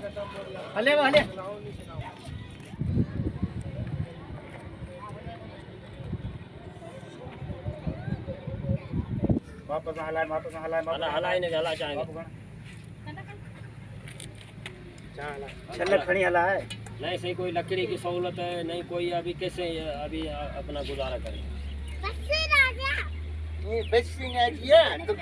हले हले वापस हलाए नहीं हला चाहेंगे चल खड़ी हला है नहीं सही कोई लकड़ी की सहूलत है नहीं कोई अभी कैसे अभी अपना गुजारा करें बस तो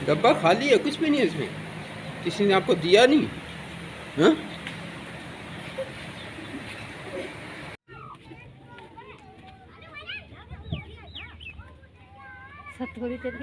डब्बा खाली है, कुछ भी नहीं है इसमें, किसी ने आपको दिया नहीं। हाँ थोड़ी देर